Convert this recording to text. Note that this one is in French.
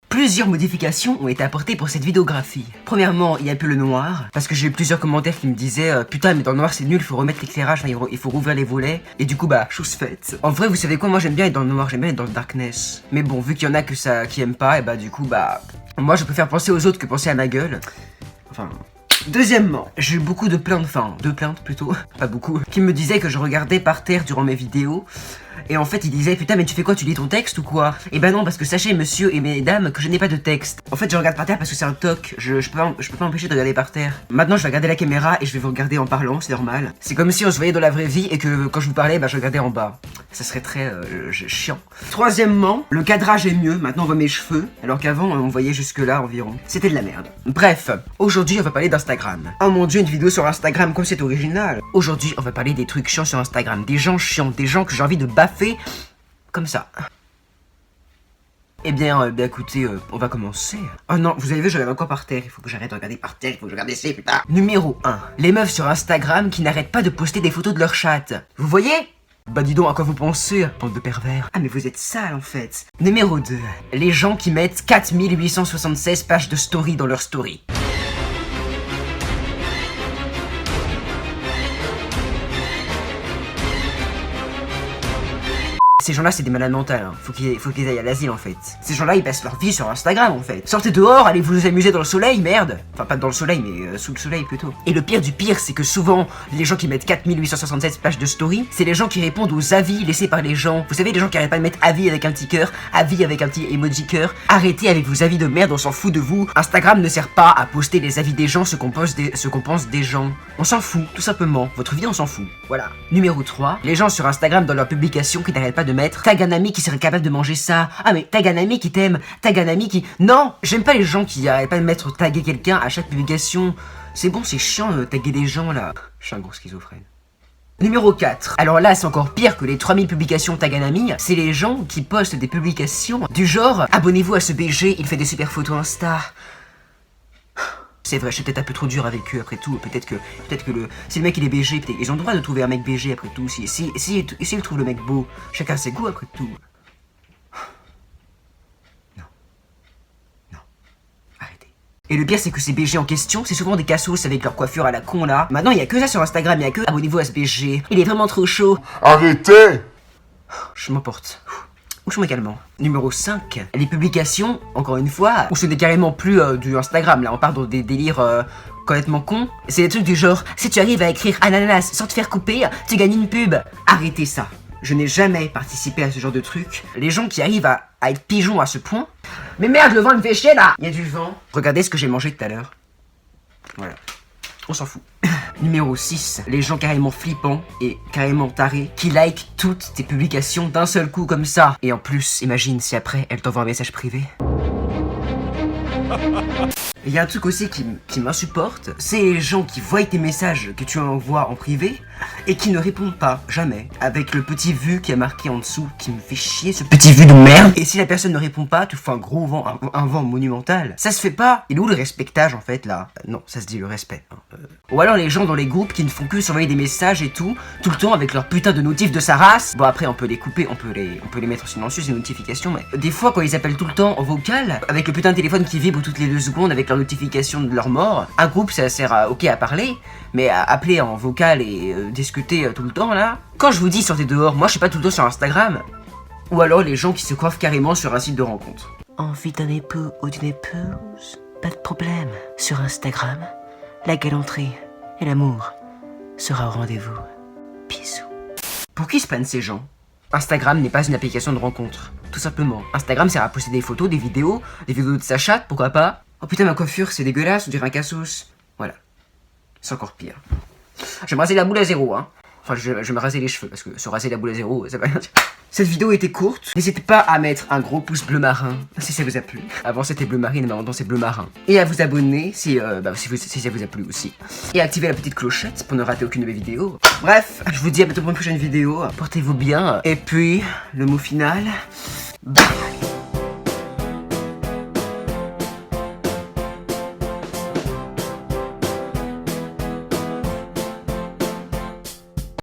Plusieurs modifications ont été apportées pour cette vidéographie. Premièrement, il y a un peu le noir, parce que j'ai eu plusieurs commentaires qui me disaient putain mais dans le noir c'est nul, il faut remettre l'éclairage, il faut rouvrir les volets, et du coup bah, chose faite. En vrai, vous savez quoi, moi j'aime bien être dans le noir, j'aime bien être dans le darkness. Mais bon, vu qu'il y en a qui aiment pas, et bah du coup bah, moi je préfère penser aux autres que penser à ma gueule. Enfin... Deuxièmement, j'ai eu beaucoup de plaintes, enfin, deux plaintes plutôt, pas beaucoup, qui me disaient que je regardais par terre durant mes vidéos. Et en fait, ils disaient putain, mais tu fais quoi, tu lis ton texte ou quoi? Et bah non, parce que sachez, monsieur et mesdames, que je n'ai pas de texte. En fait, je regarde par terre parce que c'est un toc. Je peux pas m'empêcher de regarder par terre. Maintenant, je vais regarder la caméra et je vais vous regarder en parlant, c'est normal. C'est comme si on se voyait dans la vraie vie et que quand je vous parlais, bah je regardais en bas. Ça serait très chiant. Troisièmement, le cadrage est mieux. Maintenant, on voit mes cheveux, alors qu'avant, on voyait jusque là environ. C'était de la merde. Bref, aujourd'hui, on va parler d'Instagram. Oh mon dieu, une vidéo sur Instagram, comme c'est original. Aujourd'hui, on va parler des trucs chiants sur Instagram, des gens chiants, des gens que j'ai envie de baffer. Comme ça. Eh bien, écoutez, on va commencer. Oh non, vous avez vu, je regarde encore par terre. Il faut que j'arrête de regarder par terre, il faut que je regarde ici, putain. Numéro 1. Les meufs sur Instagram qui n'arrêtent pas de poster des photos de leur chatte. Vous voyez? Bah dis donc, à quoi vous pensez, bande de pervers? Ah mais vous êtes sale en fait. Numéro 2. Les gens qui mettent 4876 pages de story dans leur story. Ces gens-là, c'est des malades mentales, hein. Faut qu'ils aillent à l'asile en fait. Ces gens-là, ils passent leur vie sur Instagram en fait. Sortez dehors, allez vous amuser dans le soleil, merde. Enfin, pas dans le soleil, mais sous le soleil plutôt. Et le pire du pire, c'est que souvent, les gens qui mettent 4867 pages de story, c'est les gens qui répondent aux avis laissés par les gens. Vous savez, les gens qui arrêtent pas de mettre avis avec un petit cœur, avis avec un petit emoji cœur. Arrêtez avec vos avis de merde, on s'en fout de vous. Instagram ne sert pas à poster les avis des gens, ce qu'on pense des gens. On s'en fout, tout simplement. Votre vie, on s'en fout. Voilà. Numéro 3. Les gens sur Instagram dans leurs publications qui n'arrêtent pas de mettre tag un ami qui serait capable de manger ça. Ah mais tag un ami qui t'aime, tag un ami qui... Non, j'aime pas les gens qui arrêtent pas de mettre taguer quelqu'un à chaque publication. C'est bon, c'est chiant de taguer des gens là. Je suis un gros schizophrène. Numéro 4. Alors là, c'est encore pire que les 3000 publications tag un ami. C'est les gens qui postent des publications du genre abonnez-vous à ce BG, il fait des super photos Insta. C'est vrai, je suis peut-être un peu trop dur avec eux après tout. Peut-être que si le mec il est BG, ils ont le droit de trouver un mec BG après tout. Si ils trouvent le mec beau, chacun ses goûts après tout. Non. Non. Arrêtez. Et le pire c'est que ces BG en question, c'est souvent des cassos avec leur coiffure à la con là. Maintenant il y a que ça sur Instagram, il y a que abonnez-vous à ce BG. Il est vraiment trop chaud. Arrêtez. Je m'emporte. Couche-moi également. Numéro 5. Les publications, encore une fois, où ce n'est carrément plus du Instagram, là on part dans des délires complètement cons. C'est des trucs du genre, si tu arrives à écrire ananas sans te faire couper, tu gagnes une pub. Arrêtez ça. Je n'ai jamais participé à ce genre de truc. Les gens qui arrivent à être pigeons à ce point... Mais merde, le vent me fait chier là. Il y a du vent. Regardez ce que j'ai mangé tout à l'heure. Voilà. On s'en fout. Numéro 6. Les gens carrément flippants et carrément tarés qui like toutes tes publications d'un seul coup comme ça. Et en plus, imagine si après, elle t'envoie un message privé. Il y a un truc aussi qui m'insupporte, c'est les gens qui voient tes messages que tu envoies en privé et qui ne répondent pas, jamais, avec le petit vu qui est marqué en dessous, qui me fait chier ce petit vu de merde. Et si la personne ne répond pas, tu fais un gros vent, un vent monumental. Ça se fait pas. Il est où le respectage en fait là? Non, ça se dit le respect. Ou alors les gens dans les groupes qui ne font que s'envoyer des messages et tout le temps avec leur putain de notif de sa race. Bon après on peut les couper, on peut les mettre silencieux ces notifications, mais des fois quand ils appellent tout le temps en vocal, avec le putain de téléphone qui vibre toutes les 2 secondes avec leur notification de leur mort, un groupe ça sert à, ok à parler, mais à appeler en vocal et discuter tout le temps là. Quand je vous dis sortez dehors, moi je suis pas tout le temps sur Instagram. Ou alors les gens qui se coiffent carrément sur un site de rencontre. Envie d'un époux ou d'une épouse? Pas de problème. Sur Instagram, la galanterie et l'amour sera au rendez-vous. Bisous. Pour qui se prennent ces gens? Instagram n'est pas une application de rencontre. Tout simplement. Instagram sert à poster des photos, des vidéos de sa chatte, pourquoi pas. Oh putain ma coiffure c'est dégueulasse, on dirait un cassos. Voilà. C'est encore pire. Je vais me raser la boule à zéro hein. Enfin je vais me raser les cheveux parce que se raser la boule à zéro ça va rien dire. Cette vidéo était courte, n'hésitez pas à mettre un gros pouce bleu marin si ça vous a plu. Avant c'était bleu marine mais maintenant c'est bleu marin. Et à vous abonner si ça vous a plu aussi. Et à activer la petite clochette pour ne rater aucune de mes vidéos. Bref, je vous dis à bientôt pour une prochaine vidéo, portez-vous bien. Et puis, le mot final... Bye.